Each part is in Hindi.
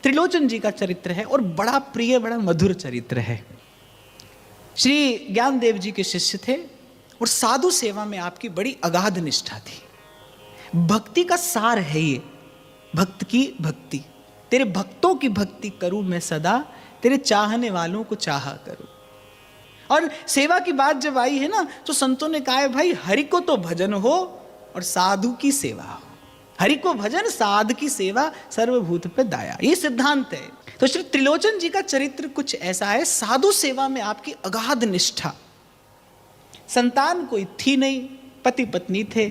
त्रिलोचन जी का चरित्र है और बड़ा प्रिय, बड़ा मधुर चरित्र है। श्री ज्ञानदेव जी के शिष्य थे और साधु सेवा में आपकी बड़ी अगाध निष्ठा थी। भक्ति का सार है ये, भक्त की भक्ति। तेरे भक्तों की भक्ति करूं मैं सदा, तेरे चाहने वालों को चाहा करूं। और सेवा की बात जब आई है ना, तो संतों ने कहा है भाई हरि को तो भजन हो और साधु की सेवा हो। हरि को भजन, साध की सेवा, सर्वभूत पे दाया, ये सिद्धांत है। तो श्री त्रिलोचन जी का चरित्र कुछ ऐसा है। साधु सेवा में आपकी अगाध निष्ठा। संतान कोई थी नहीं, पति पत्नी थे,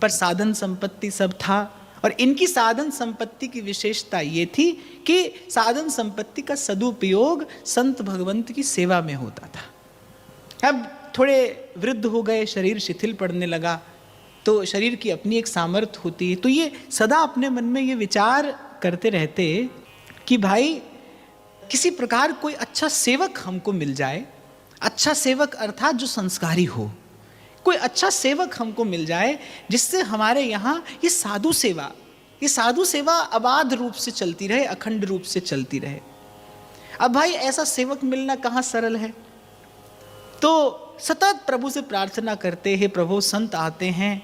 पर साधन संपत्ति सब था। और इनकी साधन संपत्ति की विशेषता ये थी कि साधन संपत्ति का सदुपयोग संत भगवंत की सेवा में होता था। अब थोड़े वृद्ध हो गए, शरीर शिथिल पड़ने लगा, तो शरीर की अपनी एक सामर्थ्य होती है। तो ये सदा अपने मन में ये विचार करते रहते कि भाई किसी प्रकार कोई अच्छा सेवक हमको मिल जाए। अच्छा सेवक अर्थात जो संस्कारी हो। कोई अच्छा सेवक हमको मिल जाए जिससे हमारे यहाँ ये साधु सेवा अबाध रूप से चलती रहे, अखंड रूप से चलती रहे। अब भाई ऐसा सेवक मिलना कहाँ सरल है। तो सतत प्रभु से प्रार्थना करते हैं, प्रभु संत आते हैं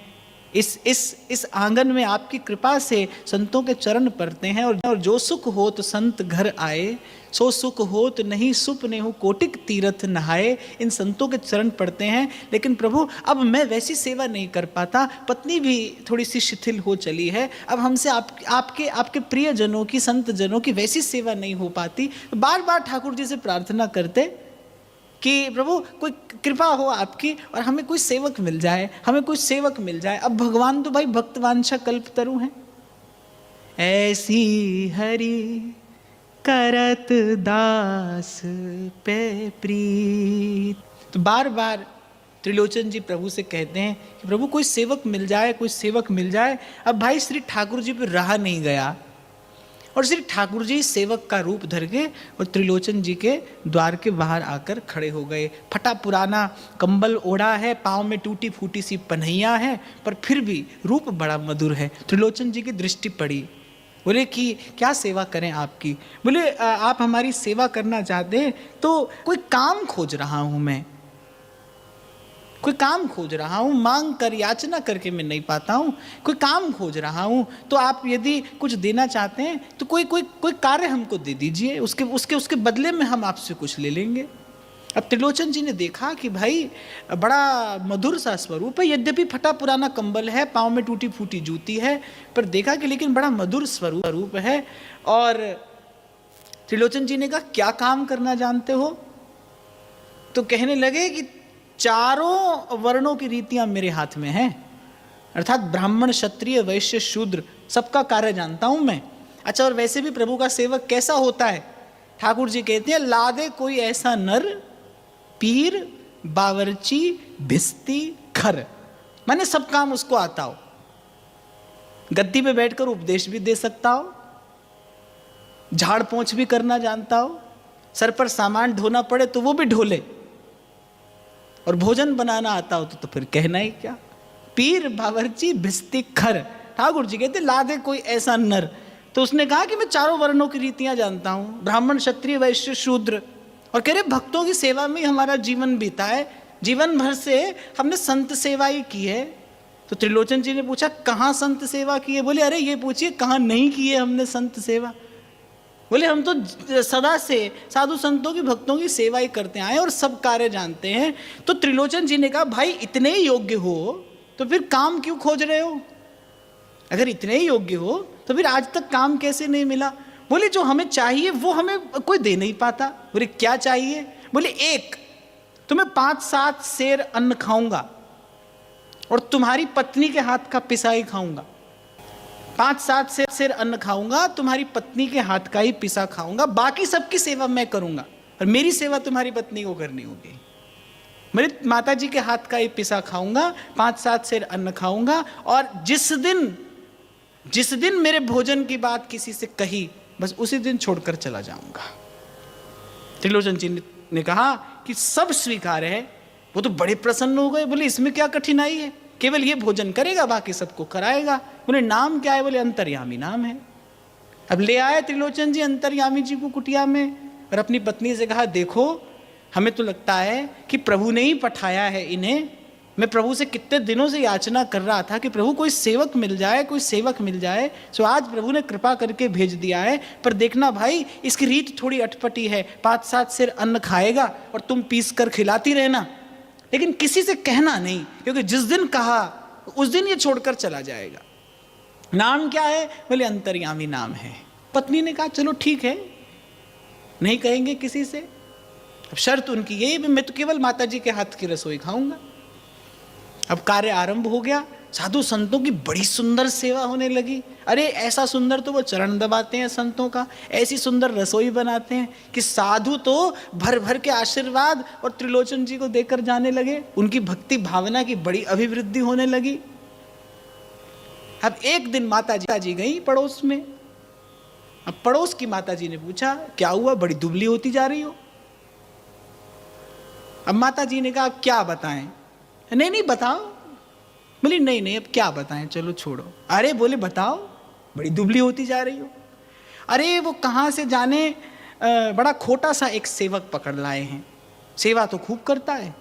इस आंगन में, आपकी कृपा से संतों के चरण पड़ते हैं। और जो सुख हो तो संत घर आए, सो सुख हो तो नहीं सुपने हो कोटिक तीर्थ नहाए। इन संतों के चरण पड़ते हैं। लेकिन प्रभु अब मैं वैसी सेवा नहीं कर पाता, पत्नी भी थोड़ी सी शिथिल हो चली है, अब हमसे आपके प्रियजनों की, संत जनों की वैसी सेवा नहीं हो पाती। बार बार ठाकुर जी से प्रार्थना करते कि प्रभु कोई कृपा हो आपकी और हमें कोई सेवक मिल जाए, हमें कोई सेवक मिल जाए। अब भगवान तो भाई भक्तवांछा कल्पतरु हैं। ऐसी हरि करत दास पे प्रीत। तो बार बार त्रिलोचन जी प्रभु से कहते हैं कि प्रभु कोई सेवक मिल जाए, कोई सेवक मिल जाए। अब भाई श्री ठाकुर जी पर रहा नहीं गया और श्री ठाकुर जी सेवक का रूप धर के और त्रिलोचन जी के द्वार के बाहर आकर खड़े हो गए। फटा पुराना कंबल ओढ़ा है, पाँव में टूटी फूटी सी पन्हैया है, पर फिर भी रूप बड़ा मधुर है। त्रिलोचन जी की दृष्टि पड़ी, बोले कि क्या सेवा करें आपकी। बोले आप हमारी सेवा करना चाहते हैं तो कोई काम खोज रहा हूँ मैं, कोई काम खोज रहा हूँ, मांग कर याचना करके मैं नहीं पाता हूँ, कोई काम खोज रहा हूँ। तो आप यदि कुछ देना चाहते हैं तो कोई कार्य हमको दे दीजिए, उसके बदले में हम आपसे कुछ ले लेंगे। अब त्रिलोचन जी ने देखा कि भाई बड़ा मधुर सा स्वरूप है, यद्यपि फटा पुराना कंबल है, पाँव में टूटी फूटी जूती है, पर देखा कि लेकिन बड़ा मधुर स्वरूप है। और त्रिलोचन जी ने कहा क्या काम करना जानते हो। तो कहने लगे कि चारों वर्णों की रीतियां मेरे हाथ में हैं, अर्थात ब्राह्मण, क्षत्रिय, वैश्य, शूद्र, सबका कार्य जानता हूं मैं। अच्छा, और वैसे भी प्रभु का सेवक कैसा होता है। ठाकुर जी कहते हैं लादे कोई ऐसा नर, पीर, बावर्ची, भिस्ती, खर, माने सब काम उसको आता हो। गद्दी पे बैठकर उपदेश भी दे सकता हो, झाड़ पोंछ भी करना जानता हो, सर पर सामान ढोना पड़े तो वो भी ढोले, और भोजन बनाना आता हो तो फिर कहना ही क्या। पीर, बावर्ची, भिस्ती, खर। ठाकुर जी कहते लादे कोई ऐसा नर। तो उसने कहा कि मैं चारों वर्णों की रीतियां जानता हूं, ब्राह्मण, क्षत्रिय, वैश्य, शूद्र। और कह रहे भक्तों की सेवा में हमारा जीवन बीता है, जीवन भर से हमने संत सेवा ही की है। तो त्रिलोचन जी ने पूछा कहाँ संत सेवा की है। बोले अरे ये पूछिए कहाँ नहीं की है हमने संत सेवा। बोले हम तो सदा से साधु संतों की, भक्तों की सेवा ही करते आए और सब कार्य जानते हैं। तो त्रिलोचन जी ने कहा भाई इतने ही योग्य हो तो फिर काम क्यों खोज रहे हो। अगर इतने ही योग्य हो तो फिर आज तक काम कैसे नहीं मिला। बोले जो हमें चाहिए वो हमें कोई दे नहीं पाता। बोले क्या चाहिए। बोले एक तो मैं 5-7 सेर अन्न खाऊंगा और तुम्हारी पत्नी के हाथ का पिसा ही खाऊंगा। 5-7 सेर अन्न खाऊंगा, तुम्हारी पत्नी के हाथ का ही पिसा खाऊंगा, बाकी सबकी सेवा मैं करूंगा और मेरी सेवा तुम्हारी पत्नी को करनी होगी। मेरी माता जी के हाथ का ही पिसा खाऊंगा, 5-7 सेर अन्न खाऊंगा, और जिस दिन मेरे भोजन की बात किसी से कही बस उसी दिन छोड़कर चला जाऊंगा। त्रिलोचन जी ने कहा कि सब स्वीकार है। वो तो बड़े प्रसन्न हो गए। बोले इसमें क्या कठिनाई है, केवल ये भोजन करेगा, बाकी सबको कराएगा। बोले नाम क्या है। बोले अंतर्यामी नाम है। अब ले आए त्रिलोचन जी अंतर्यामी जी को कुटिया में और अपनी पत्नी से कहा, देखो हमें तो लगता है कि प्रभु ने ही पठाया है इन्हें। मैं प्रभु से कितने दिनों से याचना कर रहा था कि प्रभु कोई सेवक मिल जाए, कोई सेवक मिल जाए। सो आज प्रभु ने कृपा करके भेज दिया है। पर देखना भाई, इसकी रीत थोड़ी अटपटी है। 5-7 सेर अन्न खाएगा और तुम पीस कर खिलाती रहना, लेकिन किसी से कहना नहीं, क्योंकि जिस दिन कहा उस दिन ये छोड़कर चला जाएगा। नाम क्या है? बोले अंतर्यामी नाम है। पत्नी ने कहा चलो ठीक है, नहीं कहेंगे किसी से। अब शर्त उनकी यही, मैं तो केवल माता जी के हाथ की रसोई खाऊंगा। अब कार्य आरंभ हो गया। साधु संतों की बड़ी सुंदर सेवा होने लगी। अरे ऐसा सुंदर तो वो चरण दबाते हैं संतों का, ऐसी सुंदर रसोई बनाते हैं कि साधु तो भर भर के आशीर्वाद और त्रिलोचन जी को देकर जाने लगे। उनकी भक्ति भावना की बड़ी अभिवृद्धि होने लगी। अब एक दिन माता जी गई पड़ोस में। अब पड़ोस की माता जी ने पूछा, क्या हुआ, बड़ी दुबली होती जा रही हो? अब माता जी ने कहा, अब क्या बताएं? नहीं बताओ। बोली नहीं अब क्या बताएं, चलो छोड़ो। अरे बोले बताओ, बड़ी दुबली होती जा रही हो। अरे वो कहाँ से जाने बड़ा खोटा सा एक सेवक पकड़ लाए हैं। सेवा तो खूब करता है,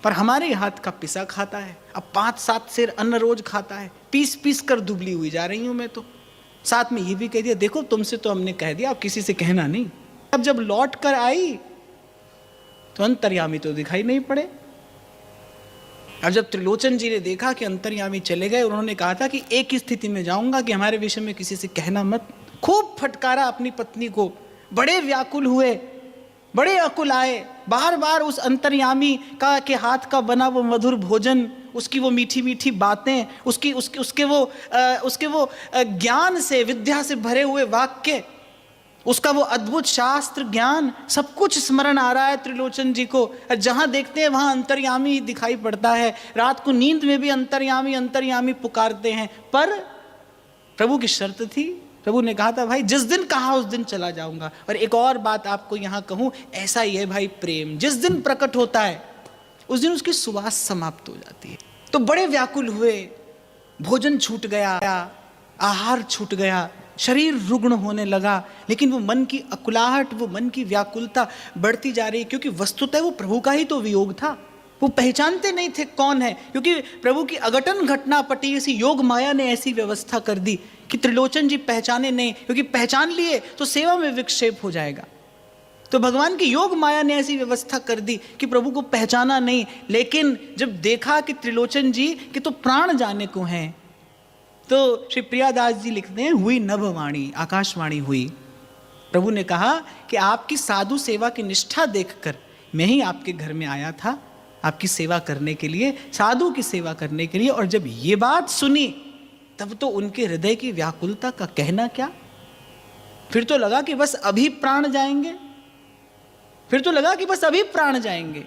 पर हमारे हाथ का पिसा खाता है। अब 5-7 सेर अन्न रोज खाता है। पीस कर दुबली हुई जा रही हूं मैं तो। साथ में ये भी कह दिया, देखो तुमसे तो हमने कह दिया, अब किसी से कहना नहीं। अब जब लौट कर आई तो अंतर्यामी तो दिखाई नहीं पड़े। अब जब त्रिलोचन जी ने देखा कि अंतर्यामी चले गए, उन्होंने कहा था कि एक ही स्थिति में जाऊंगा कि हमारे विषय में किसी से कहना मत। खूब फटकारा अपनी पत्नी को। बड़े व्याकुल हुए, बड़े अकुलाए। बार बार उस अंतर्यामी का के हाथ का बना वो मधुर भोजन, उसकी वो मीठी मीठी बातें, उसके वो ज्ञान से, विद्या से भरे हुए वाक्य, उसका वो अद्भुत शास्त्र ज्ञान, सब कुछ स्मरण आ रहा है त्रिलोचन जी को। जहां देखते हैं वहां अंतर्यामी ही दिखाई पड़ता है। रात को नींद में भी अंतर्यामी पुकारते हैं। पर प्रभु की शर्त थी। प्रभु ने कहा था, भाई जिस दिन कहा उस दिन चला जाऊंगा। और एक और बात आपको यहां कहूं, ऐसा ही है भाई प्रेम, जिस दिन प्रकट होता है उस दिन उसकी सुवास समाप्त हो जाती है। तो बड़े व्याकुल हुए। भोजन छूट गया, आहार छूट गया, शरीर रुग्ण होने लगा। लेकिन वो मन की अकुलाहट, वो मन की व्याकुलता बढ़ती जा रही, क्योंकि वस्तुतः वो प्रभु का ही तो वियोग था। वो पहचानते नहीं थे कौन है, क्योंकि प्रभु की अघटन घटना पटी। इसी योग माया ने ऐसी व्यवस्था कर दी कि त्रिलोचन जी पहचाने नहीं, क्योंकि पहचान लिए तो सेवा में विक्षेप हो जाएगा। तो भगवान की योग माया ने ऐसी व्यवस्था कर दी कि प्रभु को पहचाना नहीं। लेकिन जब देखा कि त्रिलोचन जी के तो प्राण जाने को हैं, तो श्री प्रियादास जी लिखते हैं, हुई नभवाणी, आकाशवाणी हुई। प्रभु ने कहा कि आपकी साधु सेवा की निष्ठा देखकर मैं ही आपके घर में आया था, आपकी सेवा करने के लिए, साधु की सेवा करने के लिए। और जब ये बात सुनी तब तो उनके हृदय की व्याकुलता का कहना क्या। फिर तो लगा कि बस अभी प्राण जाएंगे,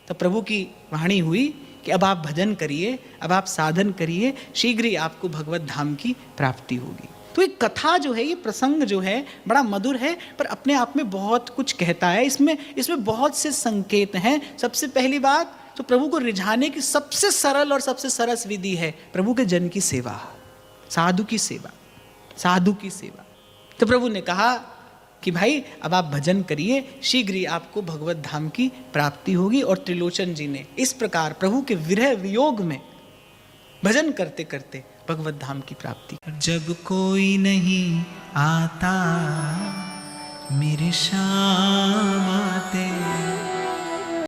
तब प्रभु की वाणी हुई कि अब आप भजन करिए, अब आप साधन करिए, शीघ्र ही आपको भगवत धाम की प्राप्ति होगी। तो ये कथा जो है, ये प्रसंग जो है बड़ा मधुर है, पर अपने आप में बहुत कुछ कहता है। इसमें बहुत से संकेत हैं। सबसे पहली बात तो प्रभु को रिझाने की सबसे सरल और सबसे सरस विधि है प्रभु के जन की सेवा, साधु की सेवा। तो प्रभु ने कहा कि भाई अब आप भजन करिए, शीघ्र ही आपको भगवत धाम की प्राप्ति होगी। और त्रिलोचन जी ने इस प्रकार प्रभु के विरह वियोग में भजन करते करते भगवत धाम की प्राप्ति। जब कोई नहीं आता मेरे श्याम